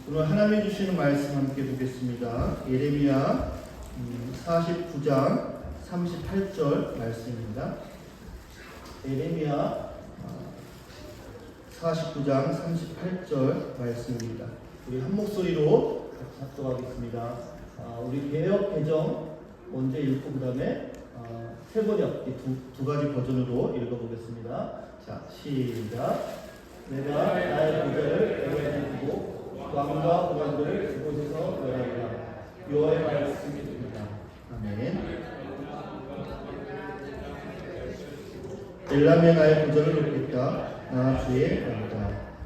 오늘 하나님이 주시는 말씀 함께 보겠습니다. 예레미야 49장 38절 말씀입니다. 예레미야 49장 38절 말씀입니다. 우리 한 목소리로 같이 합독하겠습니다. 우리 개역 개정 먼저 읽고 그 다음에 세번역 두 가지 버전으로 읽어보겠습니다. 자, 시작. 내가 나의 보좌를 여호와에게 두고 왕과 고관들을 그곳에서 멸하리라. 여호와의 말씀입니다. 아멘. 엘람에 나의 보좌를 놓겠다. 나 주의 왕이다.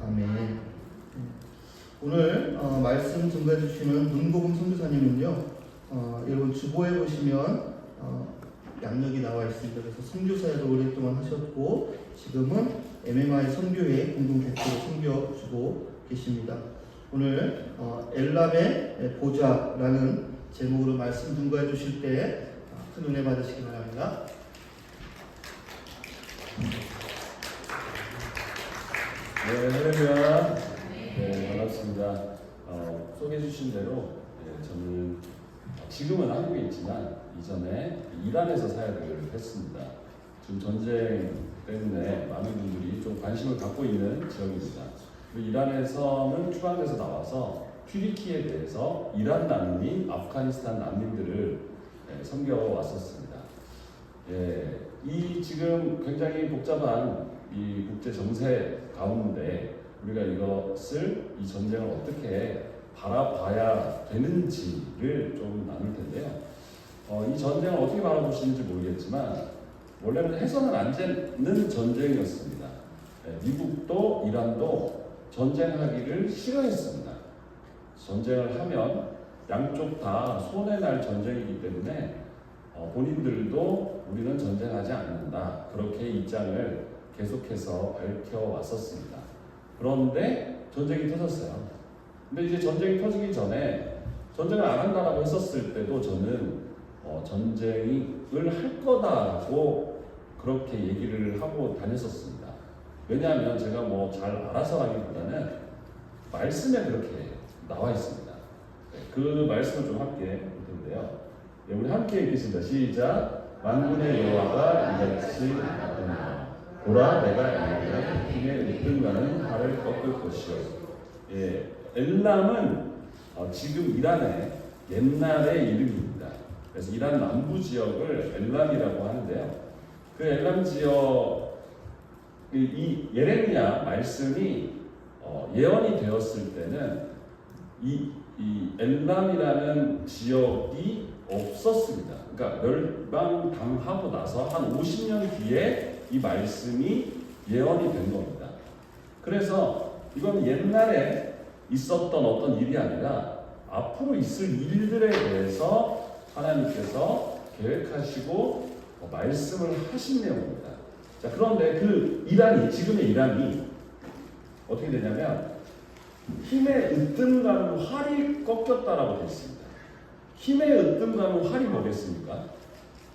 아멘. 오늘 말씀 증거해 주시는 문복음 선교사님은요, 여러분 주보에 보시면 양력이 나와 있습니다. 그래서 선교사도 오랫동안 하셨고 지금은 MMI 선교회 공동 대표로 섬겨주고 계십니다. 오늘 엘람의 보좌라는 제목으로 말씀 증거해 주실 때 큰 은혜 받으시기 바랍니다. 네, 할렐루야. 네, 반갑습니다. 소개해 주신 대로 저는 지금은 한국에 있지만 이전에 이란에서 사역을 했습니다. 지금 전쟁 때문에 많은 분들이 좀 관심을 갖고 있는 지역입니다. 이란에서는 추방돼서 나와서 튀르키예에 대해서 이란 난민, 아프가니스탄 난민들을 섬겨왔었습니다. 이 지금 굉장히 복잡한 이 국제 정세 가운데 우리가 이 전쟁을 어떻게 바라봐야 되는지를 좀 나눌 텐데요. 이 전쟁을 어떻게 바라보시는지 모르겠지만 원래는 해서는 안 되는 전쟁이었습니다. 미국도 이란도 전쟁하기를 싫어했습니다. 전쟁을 하면 양쪽 다 손해날 전쟁이기 때문에 본인들도 우리는 전쟁하지 않는다. 그렇게 입장을 계속해서 밝혀왔었습니다. 그런데 전쟁이 터졌어요. 근데 이제 전쟁이 터지기 전에 전쟁을 안 한다라고 했었을 때도 저는 전쟁을 할 거다라고 그렇게 얘기를 하고 다녔었습니다. 왜냐하면 제가 뭐 잘 알아서라기보다는 말씀에 그렇게 나와 있습니다. 그 말씀을 좀 함께 볼 텐데요. 우리 함께 읽겠습니다. 시작. 만군의 여호와가 이같이 말하노라. 보라, 내가 엘람의 힘에 으뜸가는 발을 꺾을 것이요. 엘람은 지금 이란의 옛날의 이름입니다. 그래서 이란 남부 지역을 엘람이라고 하는데요. 그 엘람 지역 이 예레미야 말씀이 예언이 되었을 때는 이 엘람이라는 지역이 없었습니다. 그러니까 멸망당하고 나서 한 50년 뒤에 이 말씀이 예언이 된 겁니다. 그래서 이건 옛날에 있었던 어떤 일이 아니라 앞으로 있을 일들에 대해서 하나님께서 계획하시고 말씀을 하신 내용입니다. 자, 그런데 그 지금의 이란이 어떻게 되냐면 힘의 으뜸가는 활이 꺾였다라고 되어 있습니다. 힘의 으뜸가는 활이 뭐겠습니까?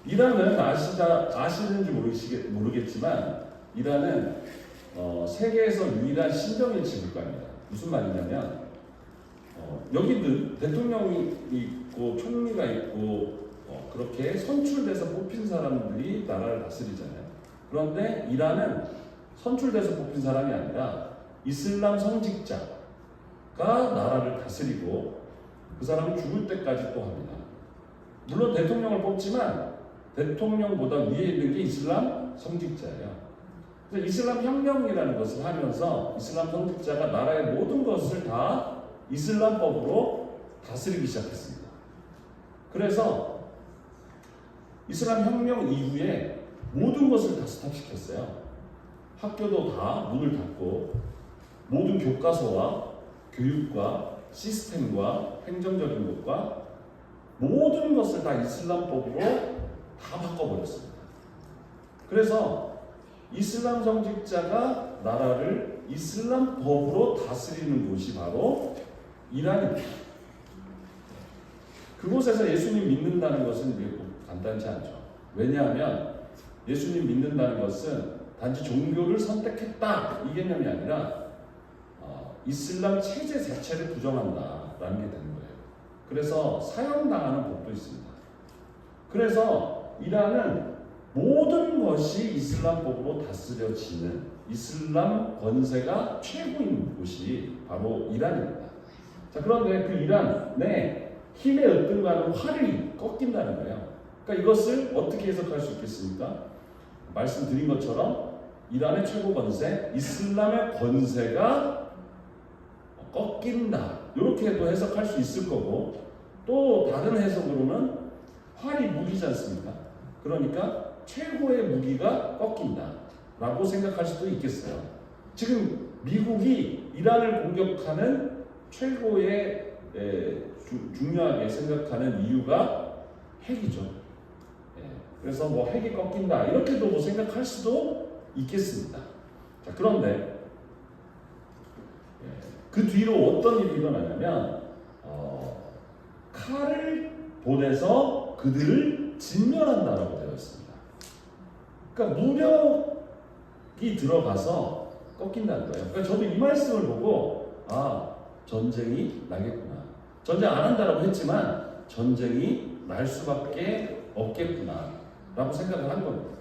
이란은 아시는지 모르겠지만 이란은 세계에서 유일한 신정일치 국가입니다. 무슨 말이냐면 여기는 대통령이 있고 총리가 있고 그렇게 선출돼서 뽑힌 사람들이 나라를 다스리잖아요. 그런데 이란은 선출돼서 뽑힌 사람이 아니라 이슬람 성직자가 나라를 다스리고 그 사람은 죽을 때까지 또 합니다. 물론 대통령을 뽑지만 대통령보다 위에 있는 게 이슬람 성직자예요. 그래서 이슬람 혁명이라는 것을 하면서 이슬람 성직자가 나라의 모든 것을 다 이슬람법으로 다스리기 시작했습니다. 그래서 이슬람 혁명 이후에 모든 것을 다 스탑시켰어요. 학교도 다 문을 닫고 모든 교과서와 교육과 시스템과 행정적인 것과 모든 것을 다 이슬람법으로 다 바꿔버렸습니다. 그래서 이슬람 정직자가 나라를 이슬람법으로 다스리는 곳이 바로 이란입니다. 그곳에서 예수님 믿는다는 것은 간단치 않죠. 왜냐하면 예수님 믿는다는 것은 단지 종교를 선택했다 이 개념이 아니라 이슬람 체제 자체를 부정한다라는 게 되는 거예요. 그래서 사형당하는 법도 있습니다. 그래서 이란은 모든 것이 이슬람법으로 다스려지는 이슬람 권세가 최고인 곳이 바로 이란입니다. 자, 그런데 그 이란의 힘의 으뜸과는 활이 꺾인다는 거예요. 그러니까 이것을 어떻게 해석할 수 있겠습니까? 말씀드린 것처럼 이란의 최고 권세, 이슬람의 권세가 꺾인다. 이렇게도 해석할 수 있을 거고, 또 다른 해석으로는 활이 무기지 않습니까? 그러니까 최고의 무기가 꺾인다 라고 생각할 수도 있겠어요. 지금 미국이 이란을 공격하는 최고의 중요하게 생각하는 이유가 핵이죠. 그래서 뭐 핵이 꺾인다 이렇게도 뭐 생각할 수도 있겠습니다. 자, 그런데 그 뒤로 어떤 일이 일어나냐면 칼을 보내서 그들을 진멸한다라고 되어 있습니다. 그러니까 무력이 들어가서 꺾인다는 거예요. 그러니까 저도 이 말씀을 보고 전쟁이 나겠구나. 전쟁 안 한다라고 했지만 전쟁이 날 수밖에 없겠구나 라고 생각을 한 겁니다.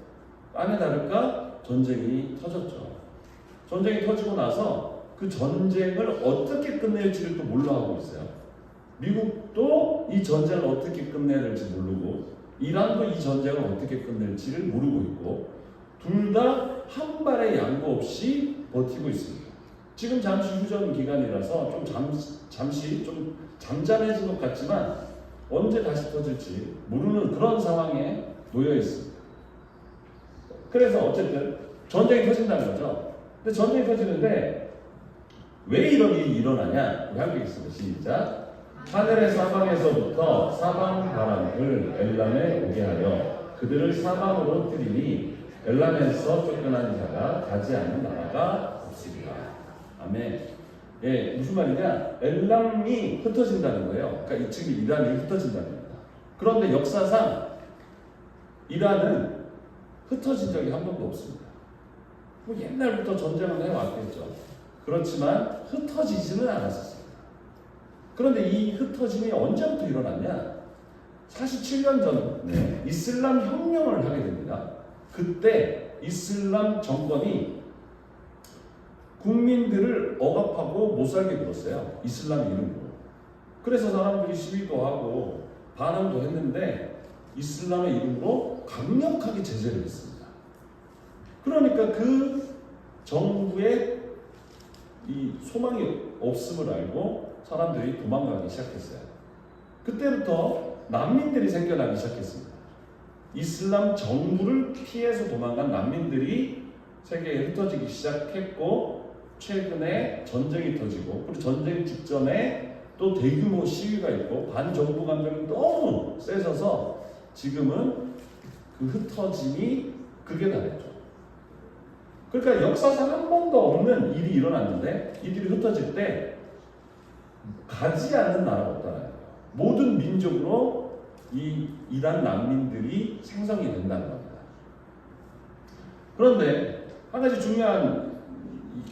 아니 다를까 전쟁이 터졌죠. 전쟁이 터지고 나서 그 전쟁을 어떻게 끝낼지를 또 몰라 하고 있어요. 미국도 이 전쟁을 어떻게 끝내야 될지 모르고 이란도 이 전쟁을 어떻게 끝낼지를 모르고 있고 둘 다 한 발의 양보 없이 버티고 있습니다. 지금 잠시 휴전 기간이라서 잠시 좀 잠잠해진 것 같지만 언제 다시 터질지 모르는 그런 상황에 놓여 있습니다. 그래서 어쨌든 전쟁이 터진다는 거죠. 근데 전쟁이 터지는데 왜 이런 일이 일어나냐? 우리 한번 읽겠습니다. 시작. 하늘의 사방에서부터 사방 바람을 엘람에 오게 하여 그들을 사방으로 흩뜨리니 엘람에서 쫓겨난 자가 가지 않는 나라가 없으리라. 아멘. 예, 무슨 말이냐? 엘람이 흩어진다는 거예요. 그러니까 지금 이란이 흩어진다는 겁니다. 그런데 역사상 이란은 흩어진 적이 한 번도 없습니다. 뭐 옛날부터 전쟁을 해왔겠죠. 그렇지만 흩어지지는 않았었습니다. 그런데 이 흩어짐이 언제부터 일어났냐? 47년 전에 이슬람 혁명을 하게 됩니다. 그때 이슬람 정권이 국민들을 억압하고 못 살게 굴었어요. 이슬람 이름으로. 그래서 사람들이 시위도 하고 반항도 했는데 이슬람의 이름으로 강력하게 제재를 했습니다. 그러니까 그 정부의 이 소망이 없음을 알고 사람들이 도망가기 시작했어요. 그때부터 난민들이 생겨나기 시작했습니다. 이슬람 정부를 피해서 도망간 난민들이 세계에 흩어지기 시작했고 최근에 전쟁이 터지고 그리고 전쟁 직전에 또 대규모 시위가 있고 반정부 감정이 너무 세져서 지금은 그 흩어짐이 극에 달했죠. 그러니까 역사상 한 번도 없는 일이 일어났는데 이들이 흩어질 때 가지 않는 나라가 없다는 거예요. 모든 민족으로 이 이란 난민들이 생성이 된다는 겁니다. 그런데 한 가지 중요한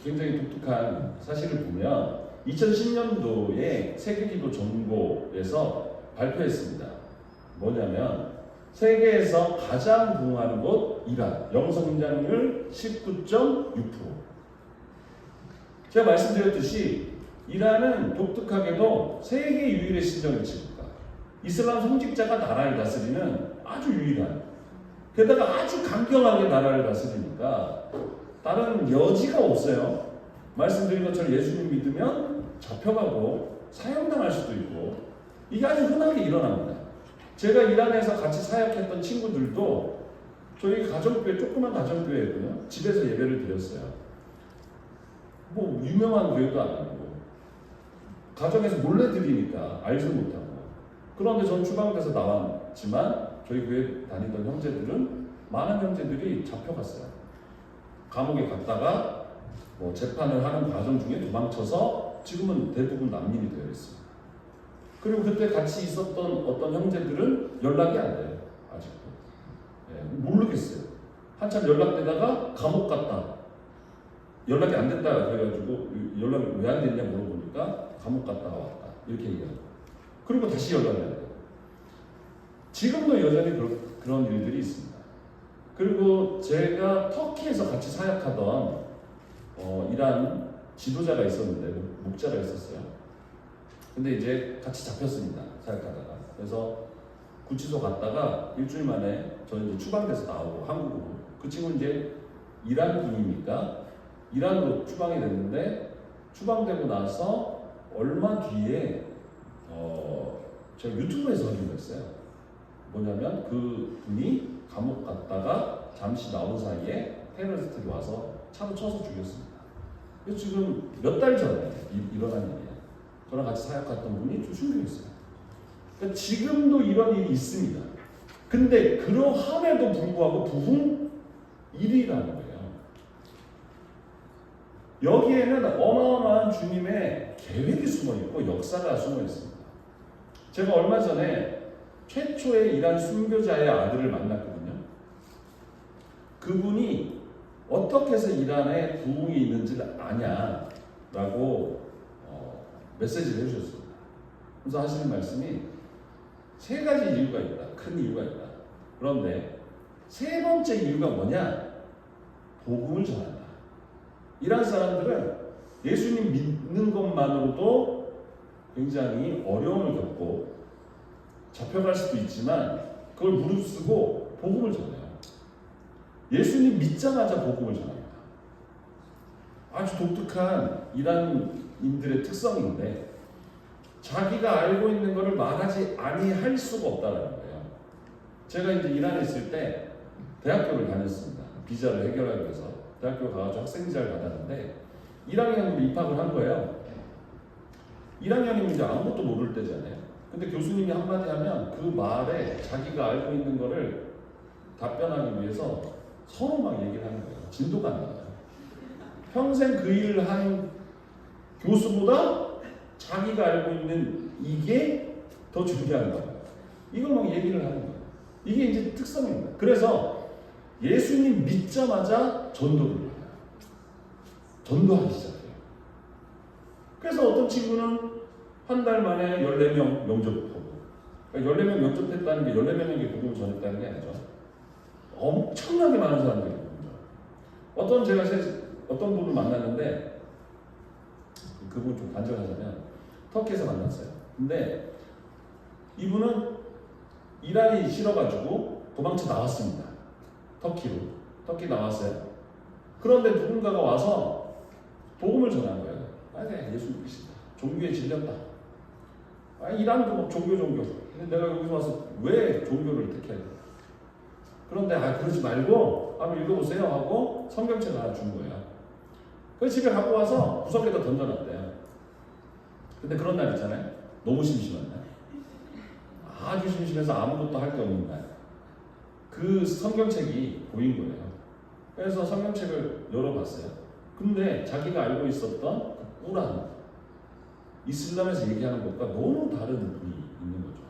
굉장히 독특한 사실을 보면 2010년도에 세계기도 정보에서 발표했습니다. 뭐냐면 세계에서 가장 부흥하는 곳 이란, 영성장률 19.6%. 제가 말씀드렸듯이 이란은 독특하게도 세계 유일의 신정일치국가, 이슬람 성직자가 나라를 다스리는 아주 유일한, 게다가 아주 강경하게 나라를 다스리니까 다른 여지가 없어요. 말씀드린 것처럼 예수님 믿으면 잡혀가고 사형당할 수도 있고 이게 아주 흔하게 일어납니다. 제가 이란에서 같이 사역했던 친구들도 저희 가정교회, 조그만 가정교회거든요. 집에서 예배를 드렸어요. 뭐 유명한 교회도 아니고 가정에서 몰래 드리니까 알지 못하고. 그런데 전 추방돼서 나왔지만 저희 교회 다니던 형제들은 많은 형제들이 잡혀갔어요. 감옥에 갔다가 뭐 재판을 하는 과정 중에 도망쳐서 지금은 대부분 난민이 되어 있습니다. 그리고 그때 같이 있었던 어떤 형제들은 연락이 안 돼요. 아직도. 모르겠어요. 한참 연락되다가 감옥 갔다. 연락이 안 된다 그래가지고 연락이 왜 안 됐냐 물어보니까 감옥 갔다가 왔다 이렇게 얘기하고 그리고 다시 연락을 해야 돼요. 지금도 여전히 그런 일들이 있습니다. 그리고 제가 터키에서 같이 사역하던 이란 지도자가 있었는데 목자가 있었어요. 근데 이제 같이 잡혔습니다. 사역하다가. 그래서 구치소 갔다가 일주일 만에 저는 이제 추방돼서 나오고 한국으로. 그 친구는 이제 이란인이니까 이란으로 추방이 됐는데 추방되고 나서 얼마 뒤에 제가 유튜브에서 확인했어요. 뭐냐면 그 분이 감옥 갔다가 잠시 나온 사이에 테러리스트들이 와서 차로 쳐서 죽였습니다. 그래서 지금 몇 달 전에 일어난 일이에요. 저랑 같이 사역했던 분이 좀 충격했어요. 그러니까 지금도 이런 일이 있습니다. 근데 그러함에도 불구하고 부흥 일이라는 거예요. 여기에는 어마어마한 주님의 계획이 숨어 있고 역사가 숨어 있습니다. 제가 얼마 전에 최초의 이란 순교자의 아들을 만났거든요. 그분이 어떻게 해서 이란에 부흥이 있는지를 아냐라고 메시지를 해주셨습니다. 그래서 하시는 말씀이 세 가지 이유가 있다. 큰 이유가 있다. 그런데 세 번째 이유가 뭐냐? 복음을 전한다. 이란 사람들은 예수님 믿는 것만으로도 굉장히 어려움을 겪고 잡혀갈 수도 있지만 그걸 무릅쓰고 복음을 전해요. 예수님 믿자마자 복음을 전합니다. 아주 독특한 이란인들의 특성인데 자기가 알고 있는 것을 말하지 아니할 수가 없다는 거예요. 제가 이제 이란에 있을 때 대학교를 다녔습니다. 비자를 해결하기 위해서 대학교 가가지고 학생 비자를 받았는데 1학년으로 입학을 한 거예요. 1학년이면 이제 아무것도 모를 때잖아요. 근데 교수님이 한마디 하면 그 말에 자기가 알고 있는 거를 답변하기 위해서 서로 막 얘기를 하는 거예요. 진도가 안 나와요. 평생 그 일을 한 교수보다 자기가 알고 있는 이게 더 중요한가 봐요. 이걸 막 얘기를 하는 거예요. 이게 이제 특성입니다. 그래서 예수님 믿자마자 전도를 해요. 전도하기 시작해요. 그래서 어떤 친구는 한 달 만에 14명 영접하고, 그러니까 14명 영접했다는 게 14명에게 복음을 전했다는 게 아니죠. 엄청나게 많은 사람들이 있거든요. 제가 어떤 분을 만났는데 그분 좀 간절하자면 터키에서 만났어요. 근데 이분은 이란이 싫어가지고 도망쳐 나왔습니다. 터키 나왔어요. 그런데 누군가가 와서 복음을 전한 거예요. 네, 예수 믿습니다. 종교에 질렸다. 이란도 막 종교. 근데 내가 여기서 와서 왜 종교를 택해야 돼? 그런데 그러지 말고 한번 읽어보세요 하고 성경책 하나 준 거예요. 그래서 집에 갖고 와서 구석에다 던져놨대요. 근데 그런 날 있잖아요. 너무 심심한 날. 아주 심심해서 아무것도 할 게 없는 날. 그 성경책이 보인 거예요. 그래서 성경책을 열어봤어요. 근데 자기가 알고 있었던 그 꾸란, 이슬람에서 얘기하는 것과 너무 다른 분이 있는 거죠.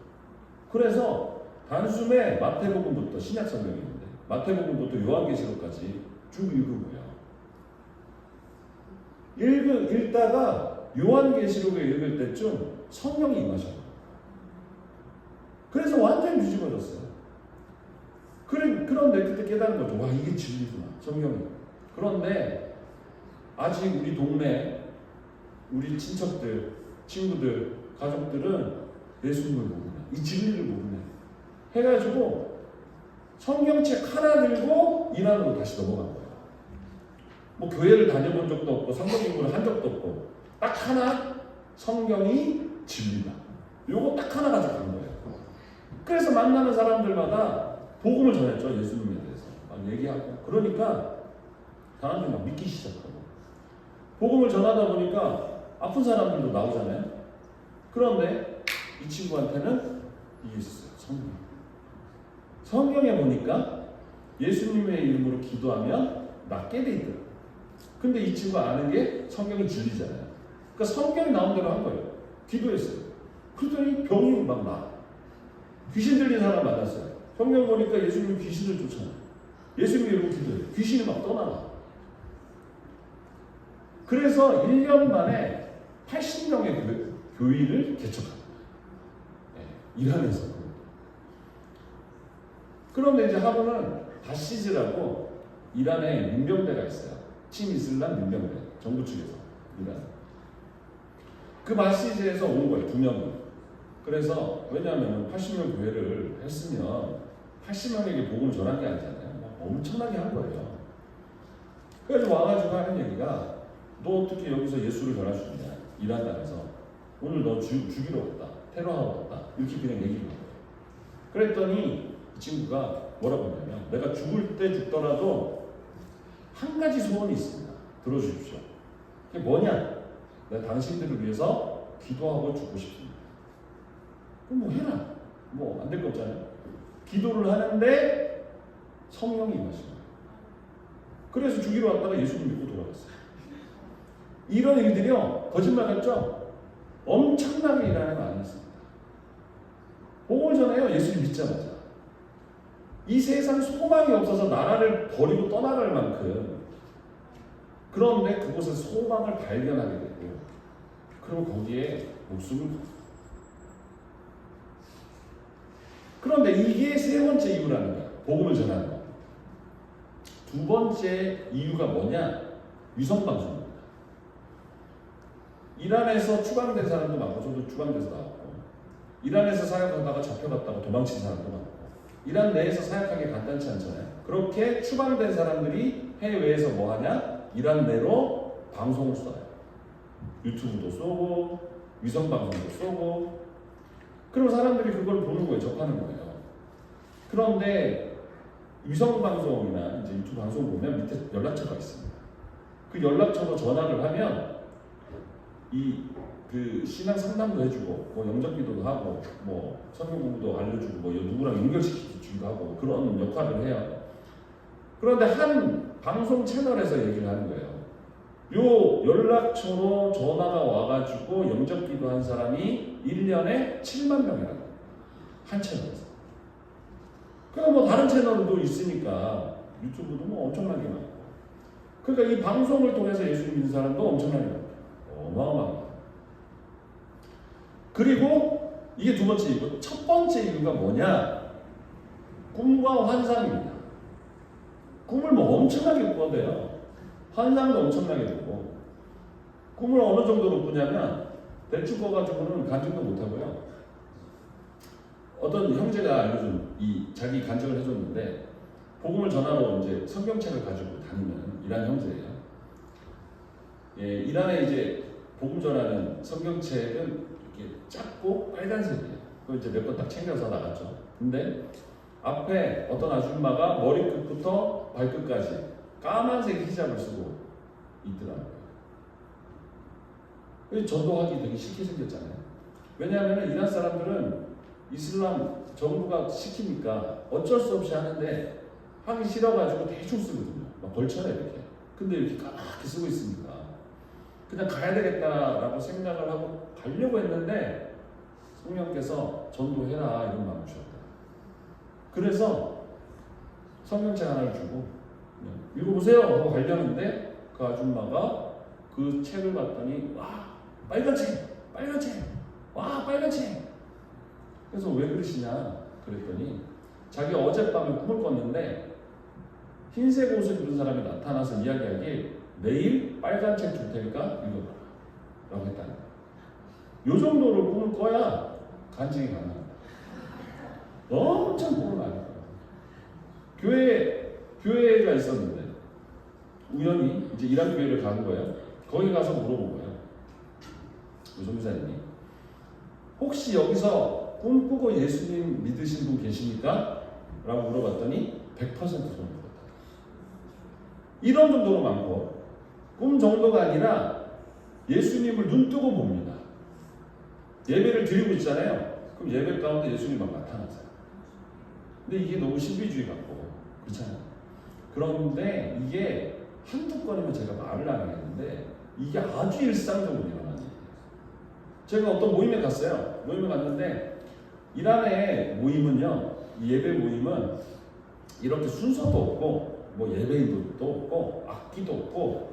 그래서 단숨에 마태복음부터 신약 성경이 있는데 마태복음부터 요한계시록까지 쭉 읽은 거예요. 읽다가 요한계시록을 읽을 때쯤 성령이 임하셔요. 그래서 완전히 뒤집어졌어요. 그런데 그때 깨달은 거죠. 와, 이게 진리구나, 성경이. 그런데 아직 우리 동네, 우리 친척들, 친구들, 가족들은 예수님을 모르네, 이 진리를 모르네 해가지고 성경책 하나 들고 이란으로 다시 넘어간 거예요. 뭐 교회를 다녀본 적도 없고 성경 공부를 한 적도 없고 딱 하나, 성경이 진리다. 요거 딱 하나 가지고 간 거예요. 그래서 만나는 사람들마다 복음을 전했죠. 예수님에 대해서 막 얘기하고. 그러니까 사람들이 막 믿기 시작하고 복음을 전하다 보니까 아픈 사람들도 나오잖아요. 그런데 이 친구한테는 이게 있었어요. 성경에 보니까 예수님의 이름으로 기도하면 낫게 돼 있더라고요. 근데 이 친구가 아는 게 성경이 진리잖아요. 그러니까 성경이 나온 대로 한 거예요. 기도했어요. 그랬더니 병이 막 나. 귀신 들린 사람 만났어요. 성경 보니까 예수님 귀신을 쫓아요. 예수님 이러고 기도해요. 귀신이 막 떠나가. 그래서 1년 만에 80명의 교회를 개척합니다. 이란에서. 그런데 이제 하루는 바시즈라고 이란에 민병대가 있어요. 친이슬람 민병대, 정부 측에서. 이란. 그 바시즈에서 온 거예요, 2명이. 그래서 왜냐하면 80명 교회를 했으면 80명에게 복음을 전한 게 아니잖아요. 막 엄청나게 한 거예요. 그래서 와가지고 하는 얘기가 너 어떻게 여기서 예수를 전할 수 있냐? 이란 땅에서 오늘 너 죽이러 왔다, 테러하러 왔다, 이렇게 그냥 얘기를 한 거예요. 그랬더니 이 친구가 뭐라고 했냐면 내가 죽을 때 죽더라도 한 가지 소원이 있습니다. 들어주십시오. 그게 뭐냐? 내가 당신들을 위해서 기도하고 죽고 싶습니다. 그럼 뭐 해라. 뭐 안 될 거 없잖아요. 기도를 하는데 성령이 임하신 거예요. 그래서 죽이러 왔다가 예수님 믿고 돌아갔어요. 이런 일들이요, 거짓말 같죠? 엄청나게 일하는 거 아니었습니다. 복음을 전해요, 예수님 믿자마자. 이 세상 소망이 없어서 나라를 버리고 떠나갈 만큼, 그런데 그곳에 소망을 발견하게 되고, 그리고 거기에 목숨을 걸어요. 그런데 이게 세 번째 이유라는 거야. 복음을 전하는 거. 두 번째 이유가 뭐냐? 위성방송입니다. 이란에서 추방된 사람도 많고, 저도 추방돼서 나왔고, 이란에서 사역하다가 잡혀갔다가 도망친 사람도 많고, 이란 내에서 사역하기 간단치 않잖아요. 그렇게 추방된 사람들이 해외에서 뭐 하냐? 이란 내로 방송을 쏴요. 유튜브도 쏘고, 위성방송도 쏘고, 그럼 사람들이 그걸 보는 거예요. 접하는 거예요. 그런데 위성방송이나 이제 유튜브 방송 보면 밑에 연락처가 있습니다. 그 연락처로 전화를 하면 그 신앙 상담도 해주고, 뭐 영접기도도 하고, 뭐 성경 공부도 알려주고, 뭐 누구랑 연결시키기도 하고 그런 역할을 해요. 그런데 한 방송 채널에서 얘기를 하는 거예요. 요 연락처로 전화가 와가지고 영접기도 한 사람이 1년에 7만 명이라고. 한 채널에서. 그러니까 뭐 다른 채널도 있으니까 유튜브도 뭐 엄청나게 많고. 그러니까 이 방송을 통해서 예수 믿는 사람도 엄청나게 많고. 어마어마합니다. 그리고 이게 두 번째 이유고, 첫 번째 이유가 뭐냐? 꿈과 환상입니다. 꿈을 뭐 엄청나게 꿔대요. 환상도 엄청나게 되고. 꿈을 어느 정도로 꾸냐면 대충 꿔가지고는 간증도 못하고요. 어떤 형제가 알려준 자기 간증을 해줬는데, 복음을 전하러 이제 성경책을 가지고 다니는 이란 형제예요. 예, 이란에 이제 복음 전하는 성경책은 이렇게 작고 빨간색이에요. 그걸 이제 몇 번 딱 챙겨서 나갔죠. 근데 앞에 어떤 아줌마가 머리끝부터 발끝까지 까만색 히잡을 쓰고 있더라고요. 전도하기 되게 쉽게 생겼잖아요. 왜냐하면 이란 사람들은 이슬람 정부가 시키니까 어쩔 수 없이 하는데, 하기 싫어가지고 대충 쓰거든요. 막 걸쳐요 이렇게. 근데 이렇게 까맣게 쓰고 있으니까 그냥 가야 되겠다라고 생각을 하고 가려고 했는데 성령께서 전도해라 이런 마음을 주셨다. 그래서 성경책 하나를 주고 읽어보세요 하고 가려는데, 그 아줌마가 그 책을 봤더니 와 빨간 책, 빨간 책, 와 빨간 책. 그래서 왜 그러시냐 그랬더니 자기 어젯밤에 꿈을 꿨는데 흰색 옷을 입은 사람이 나타나서 이야기하길 내일 빨간 책 줄 테니까 읽어봐라 라고 했다는 거예요. 요 정도로 꿈을 꿔야 간증이 가능합니다. 엄청 꿈을 많이 꿔요. 교회가 있었는데 우연히 이제 이란 교회를 간 거예요. 거기 가서 물어본 거예요. 조미사님이 혹시 여기서 꿈꾸고 예수님 믿으신 분 계십니까? 라고 물어봤더니 100% 손을 들었다. 이런 정도로 많고, 꿈 정도가 아니라 예수님을 눈뜨고 봅니다. 예배를 드리고 있잖아요. 그럼 예배 가운데 예수님이 막 나타나세요. 근데 이게 너무 신비주의 같고 그렇잖아요. 그런데 이게 한두 건이면 제가 말을 안 하겠는데 이게 아주 일상적으로 일어나는 일이에요. 제가 어떤 모임에 갔어요. 모임에 갔는데 이란의 모임은요, 예배 모임은 이렇게 순서도 없고 뭐 예배인도 없고 악기도 없고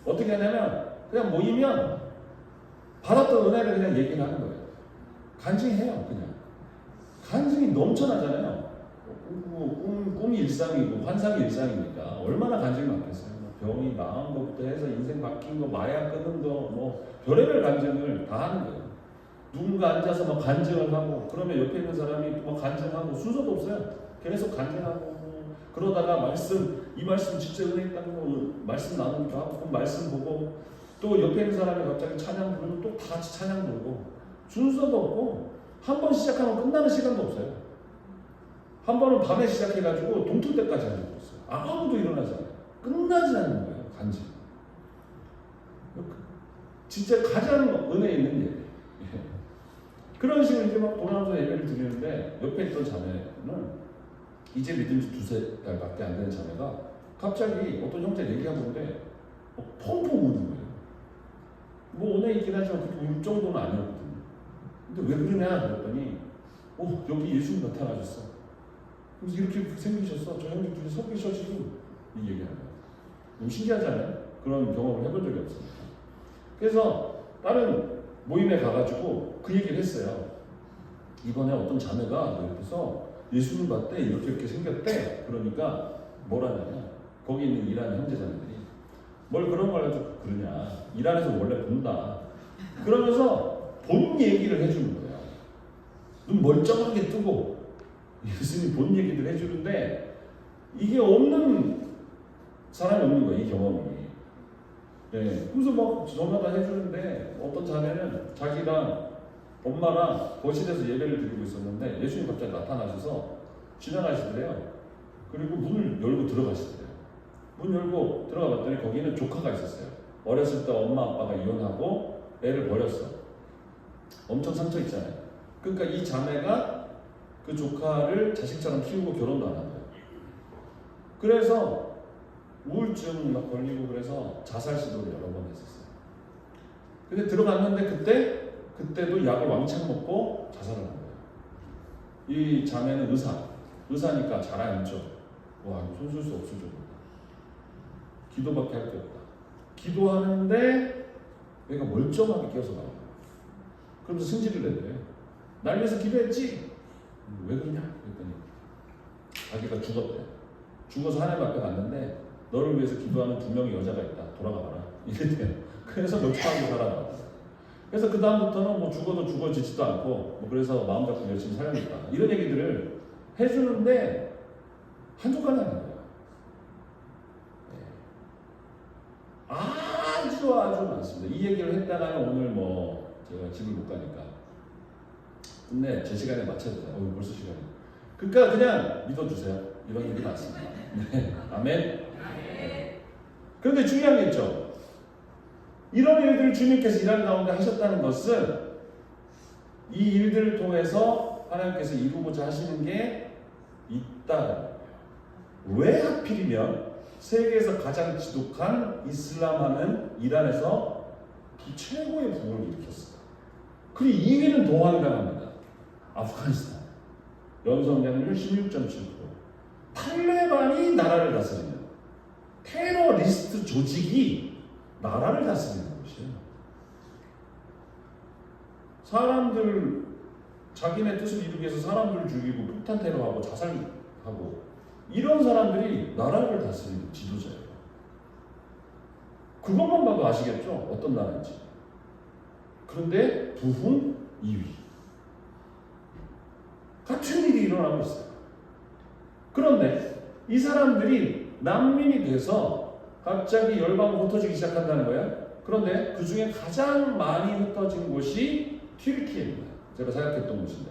어떻게 하냐면 그냥 모이면 받았던 은혜를 그냥 얘기를 하는 거예요. 간증해요. 그냥 간증이 넘쳐나잖아요. 꿈이 일상이고 환상이 일상이니까 얼마나 간증이 많겠어요. 병이 나은 것부터 해서 인생 바뀐 거, 마약 끊은 거, 뭐 별의별 간증을 다 하는 거예요. 누군가 앉아서 막 간증을 하고, 그러면 옆에 있는 사람이 또 막 간증하고, 순서도 없어요. 계속 간증하고, 그러다가 이 말씀 진짜 은혜 있다는 거 말씀 나누기도 하고, 그 말씀 보고, 또 옆에 있는 사람이 갑자기 찬양 부르면 또 다 같이 찬양 부르고, 순서도 없고, 한 번 시작하면 끝나는 시간도 없어요. 한 번은 밤에 시작해가지고 동틀 때까지 하는 거였어요. 아무도 일어나지 않아요. 끝나지 않는 거예요, 간증. 진짜 가장 은혜 있는 예배. 그런 식으로 이제 막 돌아가면서 예배를 드리는데, 옆에 있던 자매는 이제 믿은 지 2-3달밖에 안 되는 자매가 갑자기 어떤 형제 얘기하고 있는데 펑펑 우는 거예요. 뭐 은혜 있긴 하지만 그렇게 울 정도는 아니었거든요. 근데 왜 그러냐 그랬더니 여기 예수님 나타나셨어. 그래서 이렇게 생기셨어. 저 형님 둘이 섞이셔 지금. 이 얘기하는 거예요. 너무 신기하잖아요. 그런 경험을 해본 적이 없으니까. 그래서 다른 모임에 가가지고 그 얘기를 했어요. 이번에 어떤 자매가 옆에서 예수님 봤대, 이렇게 생겼대. 그러니까 뭐라냐면 거기 있는 이란 형제 자매들이 뭘 그런 걸 가지고 그러냐, 이란에서 원래 본다. 그러면서 본 얘기를 해주는 거예요. 눈 멀쩡하게 뜨고 예수님 본 얘기들 해주는데, 이게 없는 사람이 없는 거예요, 이 경험이. 네. 그래서 막 전화다 해주는데, 어떤 자매는 자기랑 엄마랑 거실에서 예배를 드리고 있었는데 예수님 갑자기 나타나셔서 지나가시더래요. 그리고 문을 열고 들어가시더래요. 문 열고 들어가 봤더니 거기는 조카가 있었어요. 어렸을 때 엄마 아빠가 이혼하고 애를 버렸어. 엄청 상처 있잖아요. 그러니까 이 자매가 그 조카를 자식처럼 키우고 결혼도 안 한 거예요. 그래서 우울증 막 걸리고 그래서 자살 시도를 여러 번 했었어요. 근데 들어갔는데 그때도 약을 왕창 먹고 자살을 한 거예요. 이 자매는 의사니까 잘 알죠. 와, 이거 손쓸 수 없을 정도다. 기도밖에 할 게 없다. 기도하는데 얘가 멀쩡하게 깨어서 나와요. 그러면서 승질을 낸대요. 날 위해서 기도했지? 왜 그러냐? 그랬더니 자기가 죽었대. 죽어서 하나님 앞에 갔는데 너를 위해서 기도하는 2명의 여자가 있다. 돌아가봐라. 이랬대요. 그래서 멀쩡하게 살아나왔어요. 그래서 그 다음부터는 뭐 죽어도 죽어지지도 않고, 뭐 그래서 마음 잡고 열심히 살겠다. 이런 얘기들을 해주는데 한두 가지 아닌 거예요. 네. 아주 많습니다. 이 얘기를 했다가는 오늘 뭐 제가 집을 못 가니까. 근데 제 시간에 맞춰야 돼요. 벌써 시간이. 그러니까 그냥 믿어주세요. 이런 일이 많습니다. 네. 아멘. 네. 그런데 중요한 게 있죠. 이런 일들을 주님께서 일하는 가운데 하셨다는 것은 이 일들을 통해서 하나님께서 이루고자 하시는 게 있다는 거예요. 왜 하필이면 세계에서 가장 지독한 이슬람하는 이란에서 최고의 부흥을 일으켰을까? 그리고 2위는 동학이랍니다. 아프가니스탄. 연성장률 16.7%. 탈레반이 나라를 다스리는 테러리스트 조직이 나라를 다스리는 것이에요. 사람들, 자기네 뜻을 이루기 위해서 사람들을 죽이고 폭탄 테러하고 자살하고 이런 사람들이 나라를 다스리는 지도자예요. 그것만 봐도 아시겠죠? 어떤 나라인지. 그런데 부흥 2위. 같은 일이 일어나고 있어요. 그런데 이 사람들이 난민이 돼서 갑자기 열방으로 흩어지기 시작한다는 거예요. 그런데 그 중에 가장 많이 흩어진 곳이 튀르키예입니다. 제가 생각했던 곳인데.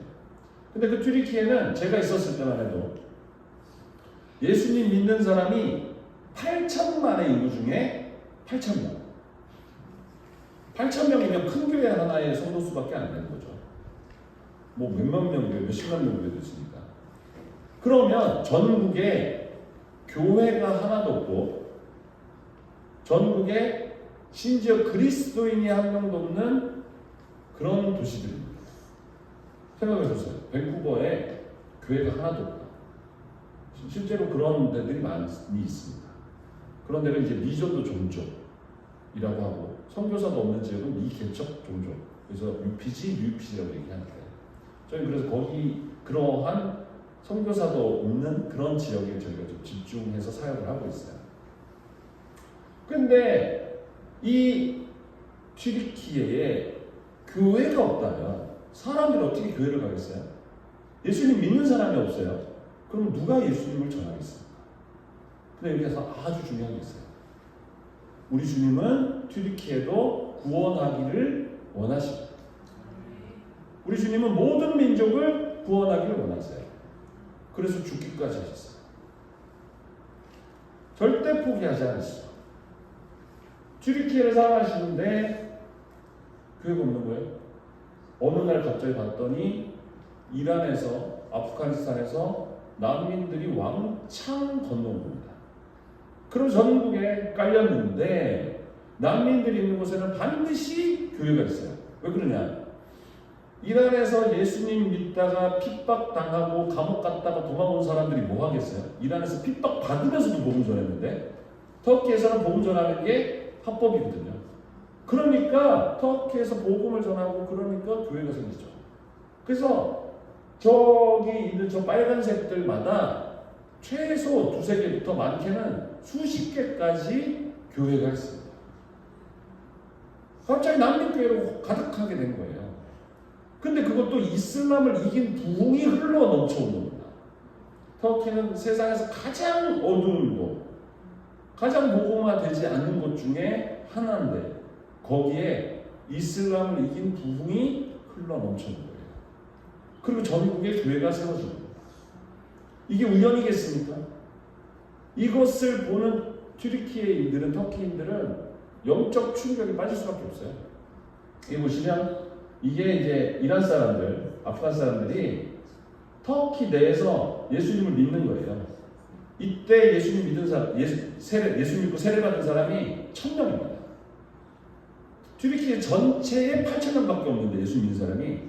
근데 그 튀르키예는 제가 있었을 때만 해도 예수님 믿는 사람이 8천만의 인구 중에 8,000명. 8,000명이면 큰 교회 하나의 성도수밖에 안 되는 거죠. 뭐 몇만 명, 몇십만 명 교회도 있으니까. 그러면 전국에 교회가 하나도 없고 전국에 심지어 그리스도인이 한 명도 없는 그런 도시들입니다. 생각해 보세요. 밴쿠버에 교회가 하나도 없다. 실제로 그런 데들이 많이 있습니다. 그런 데는 이제 미전도 종족이라고 하고 선교사도 없는 지역은 미개척 종족, 그래서 UPG, UPG라고 얘기하는데 저희 그래서 거기 그러한 선교사도 없는 그런 지역에 저희가 좀 집중해서 사역을 하고 있어요. 근데 이 튀르키예에 교회가 없다면 사람들이 어떻게 교회를 가겠어요? 예수님 믿는 사람이 없어요. 그럼 누가 예수님을 전하겠습니까? 근데 여기서 아주 중요한 게 있어요. 우리 주님은 튀르키예도 구원하기를 원하십니다. 우리 주님은 모든 민족을 구원하기를 원하세요. 그래서 죽기까지 하셨어요. 절대 포기하지 않으시죠. 튀르키예를 사랑하시는데 교회가 없는 거예요. 어느 날 갑자기 봤더니 이란에서, 아프가니스탄에서 난민들이 왕창 건너온 겁니다. 그럼 전국에 깔렸는데 난민들이 있는 곳에는 반드시 교회가 있어요. 왜 그러냐? 이란에서 예수님 믿다가 핍박당하고 감옥 갔다가 도망온 사람들이 뭐 하겠어요? 이란에서 핍박받으면서도 복음 전했는데 터키에서는 복음 전하는 게 합법이거든요. 그러니까 터키에서 복음을 전하고 그러니까 교회가 생기죠. 그래서 저기 있는 저 빨간색들마다 최소 두세 개부터 많게는 수십 개까지 교회가 있습니다. 갑자기 난민교회로 가득하게 된 거예요. 근데 그것도 이슬람을 이긴 부흥이 흘러 넘쳐온 겁니다. 터키는 세상에서 가장 어두운 곳, 가장 복음화되지 않는 곳 중에 하나인데 거기에 이슬람을 이긴 부흥이 흘러 넘쳐온 거예요. 그리고 전국에 교회가 세워진 겁니다. 이게 우연이겠습니까? 이것을 보는 튀르키예인들은, 터키인들은 영적 충격에 빠질 수밖에 없어요. 여기 보시면 이게 이제 이란 사람들, 아프간 사람들이 터키 내에서 예수님을 믿는 거예요. 이때 예수님 믿은 사람, 예수 믿고 세례받은 사람이 1000명입니다. 튀르키예 전체에 8,000명밖에 없는데 예수 믿는 사람이,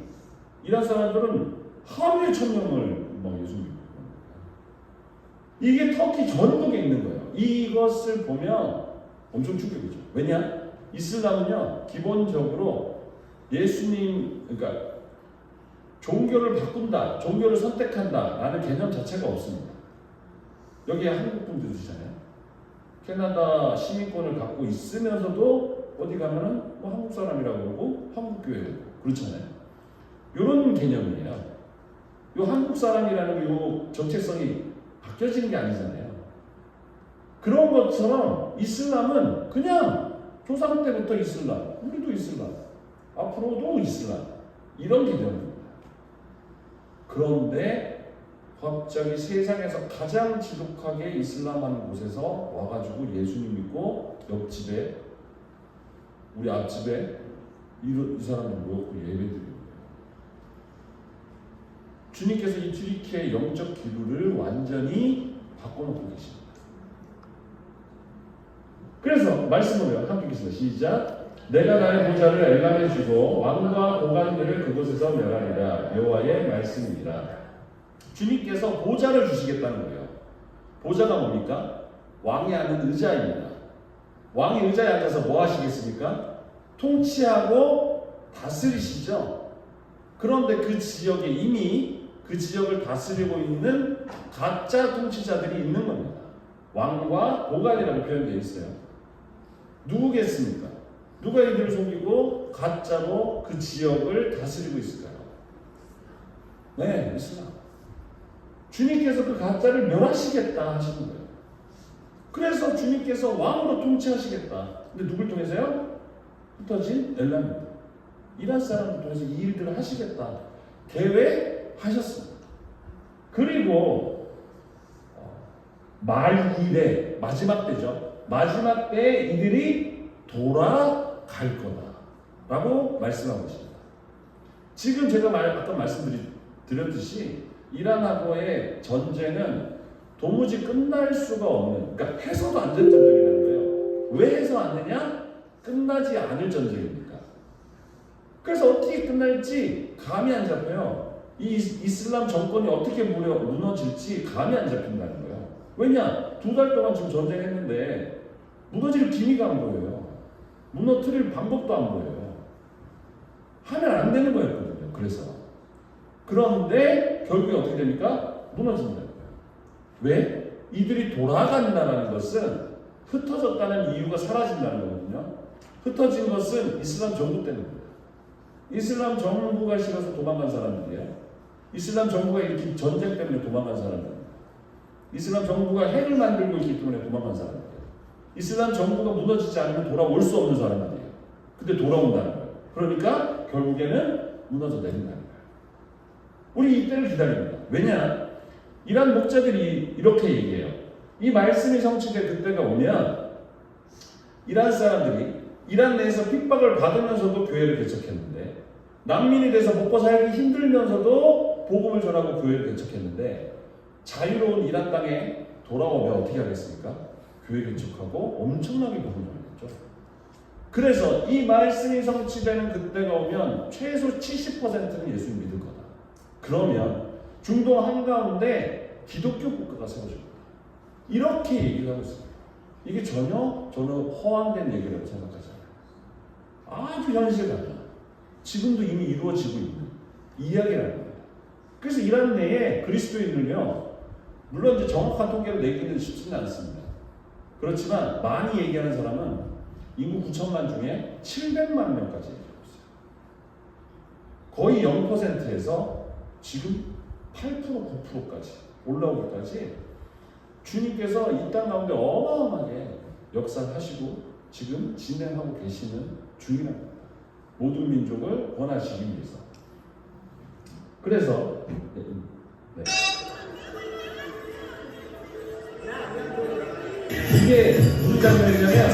이란 사람들은 하루에 1000명을 막 예수 믿고. 이게 터키 전국에 있는 거예요. 이것을 보면 엄청 충격이죠. 왜냐? 이슬람은요, 기본적으로 예수님, 그러니까 종교를 바꾼다, 종교를 선택한다 라는 개념 자체가 없습니다. 여기에 한국 분들 계시잖아요. 캐나다 시민권을 갖고 있으면서도 어디 가면은 뭐 한국 사람이라고 그러고 한국 교회고 그렇잖아요. 이런 개념이에요. 요 한국 사람이라는 요 정체성이 바뀌어지는 게 아니잖아요. 그런 것처럼 이슬람은 그냥 조상 때부터 이슬람, 우리도 이슬람, 앞으로도 이슬람, 이런 개념입니다. 그런데 갑자기 세상에서 가장 지독하게 이슬람하는 곳에서 와가지고 예수님 믿고 옆집에, 우리 앞집에 이 사람들 모였고 예배드리는 거예요. 주님께서 이 튀르키예의 영적 기류를 완전히 바꿔놓고 계십니다. 그래서 말씀으로요, 함께 읽겠습니다. 시작. 내가 나의 보좌를 엘람에 주고 왕과 고관들을 그곳에서 멸하리라. 여호와의 말씀입니다. 주님께서 보좌를 주시겠다는 거예요. 보좌가 뭡니까? 왕이 앉는 의자입니다. 왕이 의자에 앉아서 뭐 하시겠습니까? 통치하고 다스리시죠. 그런데 그 지역에 이미 그 지역을 다스리고 있는 가짜 통치자들이 있는 겁니다. 왕과 고관이라고 표현되어 있어요. 누구겠습니까? 누가 이들을 속이고 가짜로 그 지역을 다스리고 있을까요? 네, 이슬람. 주님께서 그 가짜를 멸하시겠다 하시는 거예요. 그래서 주님께서 왕으로 통치하시겠다. 근데 누굴 통해서요? 흩어진 엘람입니다. 이란 사람을 통해서 이 일들을 하시겠다 계획하셨습니다. 그리고 말일에, 마지막 때죠. 마지막 때에 이들이 돌아갈 거다라고 말씀하고 있습니다. 지금 제가 아까 말씀드렸듯이 이란하고의 전쟁은 도무지 끝날 수가 없는, 그러니까 해서도 안 될 전쟁이라는 거예요. 왜 해서 안 되냐? 끝나지 않을 전쟁입니까? 그래서 어떻게 끝날지 감이 안 잡혀요. 이 이슬람 정권이 어떻게 무너질지 감이 안 잡힌다는 거예요. 왜냐? 2달 동안 지금 전쟁했는데 무너질 기미가 안 보여요. 무너뜨릴 방법도 안 보여요. 하면 안 되는 거였거든요. 그래서 그런데 결국에 어떻게 됩니까? 무너진다는 거예요. 왜? 이들이 돌아간다는 것은 흩어졌다는 이유가 사라진다는 거거든요. 흩어진 것은 이슬람 정부 때문입니다. 이슬람 정부가 싫어서 도망간 사람들이에요. 이슬람 정부가 이렇게 전쟁 때문에 도망간 사람들입니다. 이슬람 정부가 핵을 만들고 있기 때문에 도망간 사람들이에요. 이슬람 정부가 무너지지 않으면 돌아올 수 없는 사람들이에요. 근데 돌아온다는 거예요. 그러니까 결국에는 무너져 내린다는 거예요. 우리 이때를 기다립니다. 왜냐? 이란 목자들이 이렇게 얘기해요. 이 말씀이 성취될 그때가 오면 이란 사람들이 이란 내에서 핍박을 받으면서도 교회를 개척했는데, 난민이 돼서 먹고 살기 힘들면서도 복음을 전하고 교회를 개척했는데, 자유로운 이란 땅에 돌아오면 어떻게 하겠습니까? 교회 개척하고 엄청나게 복음을 전하겠죠. 그래서 이 말씀이 성취되는 그때가 오면 최소 70%는 예수를 믿을 거다. 그러면 중동 한가운데 기독교 국가가 세워질 거다. 이렇게 얘기를 하고 있습니다. 이게 전혀 저는 허황된 얘기라고 생각하지 않아요. 아주 현실감이야. 지금도 이미 이루어지고 있는 이야기라는 겁니다. 그래서 이란 내에 그리스도인을요, 물론 이제 정확한 통계를 내기는 쉽지는 않습니다. 그렇지만 많이 얘기하는 사람은 인구 9천만 중에 700만 명까지 얘기하고 있어요. 거의 0%에서 지금 8%, 9%까지 올라오기까지 주님께서 이 땅 가운데 어마어마하게 역사를 하시고 지금 진행하고 계시는 중이랍니다. 모든 민족을 원하시기 위해서. 그래서 네. 이게 무슨 장면이냐면,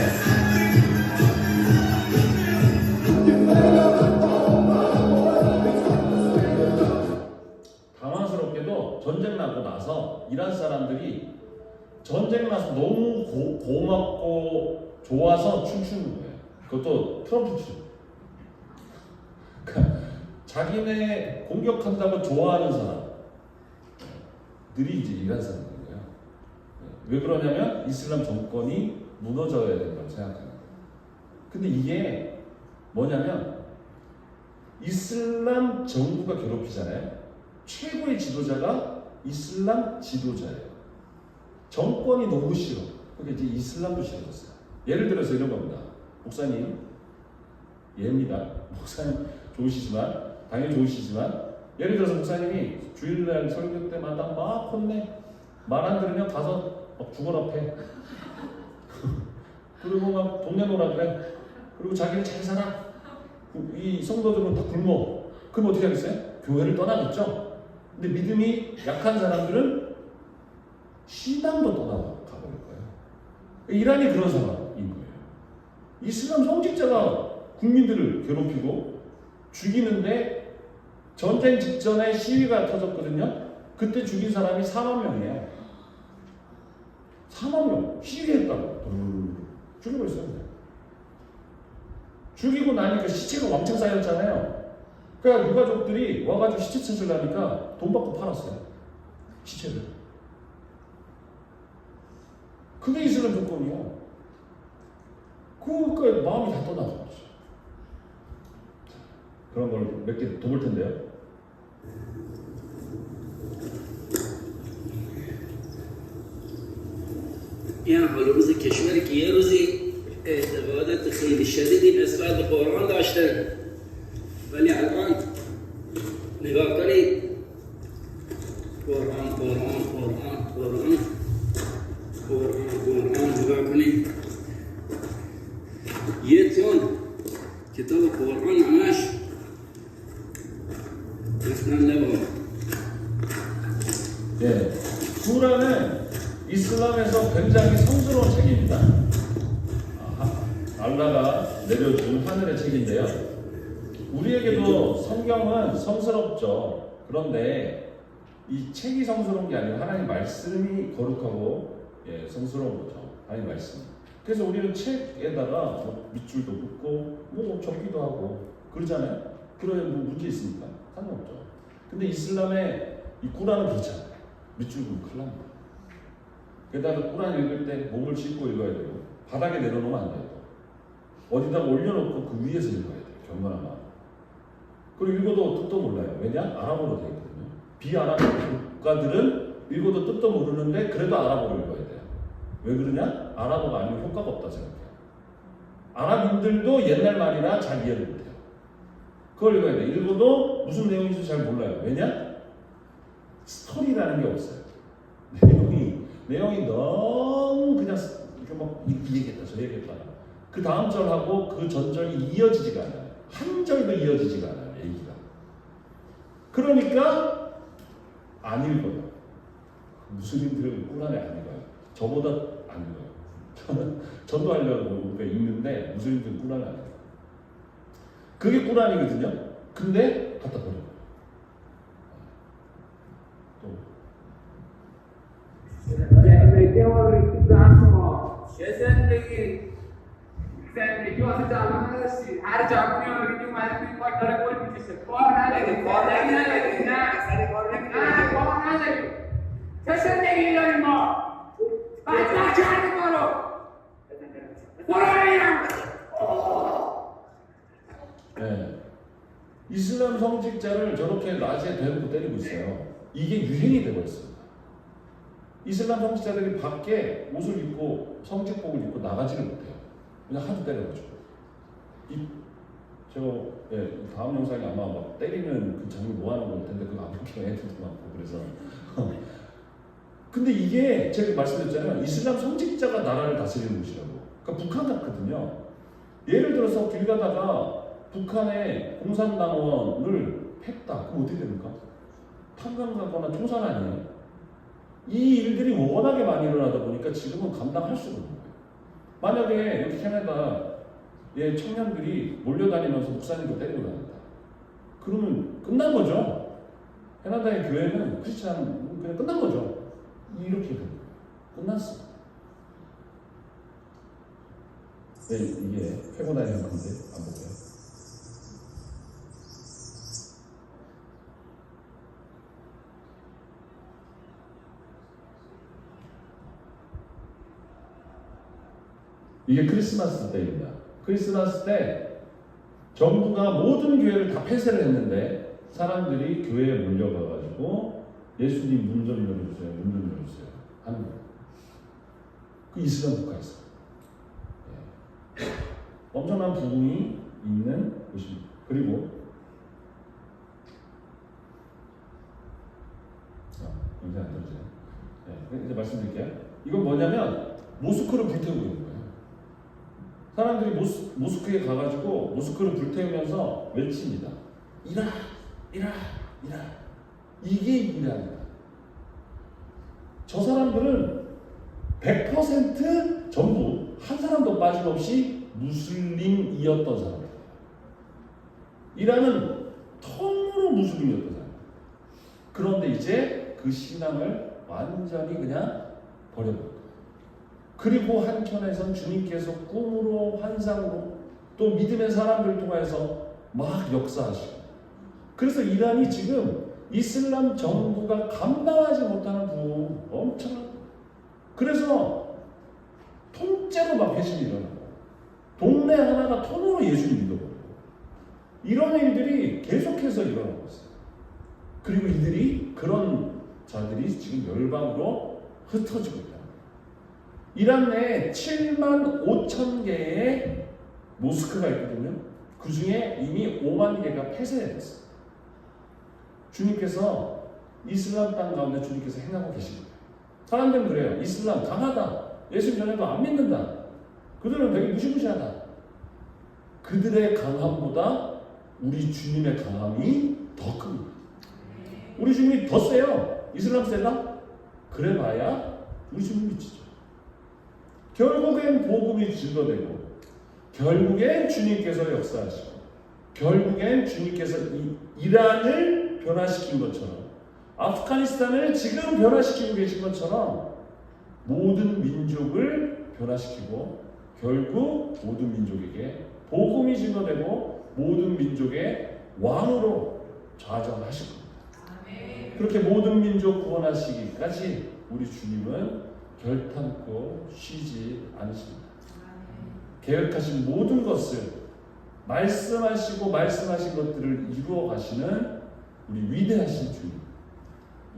당황스럽게도 전쟁 나고 나서 이란 사람들이 전쟁 나서 너무 고맙고 좋아서 춤추는 거예요. 그것도 트럼프 춤. 그러니까 자기네 공격한다고 좋아하는 사람들이 이제 이란 사람들이에요. 왜 그러냐면 이슬람 정권이 무너져야 된다고 생각하는 거예요. 근데 이게 뭐냐면 이슬람 정부가 괴롭히잖아요. 최고의 지도자가 이슬람 지도자예요. 정권이 너무 싫어. 그러니까 이제 이슬람도 싫어졌어요. 예를 들어서 이런 겁니다. 목사님, 예입니다. 목사님 좋으시지만, 당연히 좋으시지만, 예를 들어서 목사님이 주일날 설교 때마다 막 혼내. 말 안 들으면 가서 막 죽어라 패. 그리고 막 돈 내놓으라 그래. 그리고 자기는 잘 살아. 이 성도들은 다 굶어. 그럼 어떻게 하겠어요? 교회를 떠나겠죠? 근데 믿음이 약한 사람들은 신당도 떠나가 버릴 거예요. 이란이 그런 상황인 거예요. 이슬람 성직자가 국민들을 괴롭히고 죽이는데 전쟁 직전에 시위가 터졌거든요. 그때 죽인 사람이 4만 명이에요. 4만 명 시위했다고 죽여버렸어요. 죽이고 나니까 시체가 왕창 쌓였잖아요. 그러니까 유가족들이 와가지고 시체 찾으려니까 돈 받고 팔았어요. 시체를. 그게 이슬람 조건이요. 그러니까 마음이 다 떠나죠. 그런 걸 몇 개 더 볼 텐데요. يعني على روز کشور که یه روزی اعتقادات خیلی شدیدی نسبت به قرآن داشتن ولی الان نگاه کنید قرآن قرآن قرآن قرآن قرآن قرآن نگاه کنید یه تون کتاب قرآن همش مثلا نبا 네, 쿠란은 이슬람에서 굉장히 성스러운 책입니다. 알라가 내려준 하늘의 책인데요. 우리에게도 성경은 성스럽죠. 그런데 이 책이 성스러운 게 아니라 하나님 말씀이 거룩하고 성스러운 거죠. 하나님 말씀. 그래서 우리는 책에다가 뭐 밑줄도 긋고 뭐 적기도 하고 그러잖아요. 그러면 뭐 문제 있습니까? 상관없죠. 근데 이슬람의 이 쿠란은 그렇지 않아요. 밑줄 긋으면 큰일 납니다. 게다가 쿠란 읽을 때 몸을 씻고 읽어야 되고 바닥에 내려놓으면 안 돼요. 어디다가 올려놓고 그 위에서 읽어야 돼요. 경건한 마음. 그리고 읽어도 뜻도 몰라요. 왜냐? 아랍어로 되어 있거든요. 비아랍 국가들은 읽어도 뜻도 모르는데 그래도 아랍어로 읽어야 돼요. 왜 그러냐? 아랍어가 아니면 효과가 없다 생각해요. 아랍인들도 옛날 말이라 잘 이해를 못해요. 그걸 읽어야 돼. 읽어도 무슨 내용인지 잘 몰라요. 왜냐? 스토리라는 게 없어요. 내용이 너무 그냥 이렇게 막 이 얘기했다 저 얘기했다. 그 다음 절하고 그 전절이 이어지지가 않아요. 한 절도 이어지지가 않아요. 얘기가. 그러니까 안 읽어요. 무슬림들은 꾸란에 안 읽어요. 저보다 안 읽어요. 저도 하려고 읽는데 무슬림들은 꾸란을 안 읽어요. 그게 꾸란이거든요. 근데 갖다 버려요. 또 네. 이슬람 성직자를 저렇게 낮에 대놓고 때리고 있어요. 이게 유행이 되고 있습니다. 이슬람 성직자들이 밖에 옷을 입고 성직복을 입고 나가지를 못해요. 그냥 하도 때려가지고. 다음 영상에 아마 막 때리는 그 장면 모아놓은 걸 텐데 그거 안 보기로 애들도 많고 그래서. 근데 이게 제가 말씀드렸잖아요. 이슬람 성직자가 나라를 다스리는 곳이라고. 그러니까 북한 같거든요. 예를 들어서 길 가다가 북한의 공산당원을 팼다. 그럼 어떻게 됩니까? 탄광 가거나 총살 아니에요. 이 일들이 워낙에 많이 일어나다 보니까 지금은 감당할 수가 없는 거예요. 만약에 여기 캐나다의 청년들이 몰려다니면서 목사님도 때리고 다닌다. 그러면 끝난 거죠. 캐나다의 교회는 크리스찬 그냥 끝난 거죠. 이렇게 됩니다. 끝났어. 네, 이게 패고 다니는 건데 안 볼까요? 이게 크리스마스 때입니다. 크리스마스 때 정부가 모든 교회를 다 폐쇄를 했는데 사람들이 교회에 몰려가가지고 예수님 문 좀 열어주세요. 문 좀 열어주세요. 하는 거예요. 그 이슬람 국가에서. 네. 엄청난 부흥이 있는 곳입니다. 그리고 영상 안 들어주세요. 네, 이제 말씀드릴게요. 이건 뭐냐면 모스크를 불태우고 있는 거예요. 사람들이 모스크에 가가지고 모스크를 불태우면서 외칩니다. 이라, 이라, 이라. 이게 이란이다. 저 사람들은 100% 전부 한 사람도 빠짐없이 무슬림이었던 사람들. 이란은 통으로 무슬림이었던 사람. 그런데 이제 그 신앙을 완전히 그냥 버려버렸고. 그리고 한편에선 주님께서 꿈으로 환상으로 또 믿음의 사람들 통해서 막 역사하시고 그래서 이란이 지금 이슬람 정부가 감당하지 못하는 부흥 엄청난 그래서 통째로 막 회심이 일어나고 동네 하나가 통으로 예수를 믿어버리고 이런 일들이 계속해서 일어나고 있어요. 그리고 이들이 그런 자들이 지금 열방으로 흩어지고 있다. 이란 내에 7만 5천 개의 모스크가 있거든요. 그 중에 이미 5만 개가 폐쇄됐어요. 주님께서 이슬람 땅 가운데 주님께서 행하고 계신 거예요. 사람들은 그래요. 이슬람 강하다. 예수 전에도 안 믿는다. 그들은 되게 무시무시하다. 그들의 강함보다 우리 주님의 강함이 더 큽니다. 우리 주님이 더 세요. 이슬람 세다? 그래봐야 우리 주님 미치죠. 결국엔 복음이 증거되고 결국엔 주님께서 역사하시고 결국엔 주님께서 이란을 변화시킨 것처럼 아프가니스탄을 지금 변화시키고 계신 것처럼 모든 민족을 변화시키고 결국 모든 민족에게 복음이 증거되고 모든 민족의 왕으로 좌정하실 겁니다. 그렇게 모든 민족 구원하시기까지 우리 주님은 결탄코 쉬지 않으십니다. 계획하신 모든 것을 말씀하신 것들을 이루어 가시는 우리 위대하신 주님,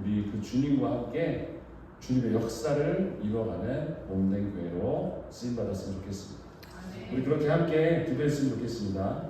우리 그 주님과 함께 주님의 역사를 이루어가는 몸된 교회로 쓰임받았으면 좋겠습니다. 우리 그렇게 함께 기도했으면 좋겠습니다.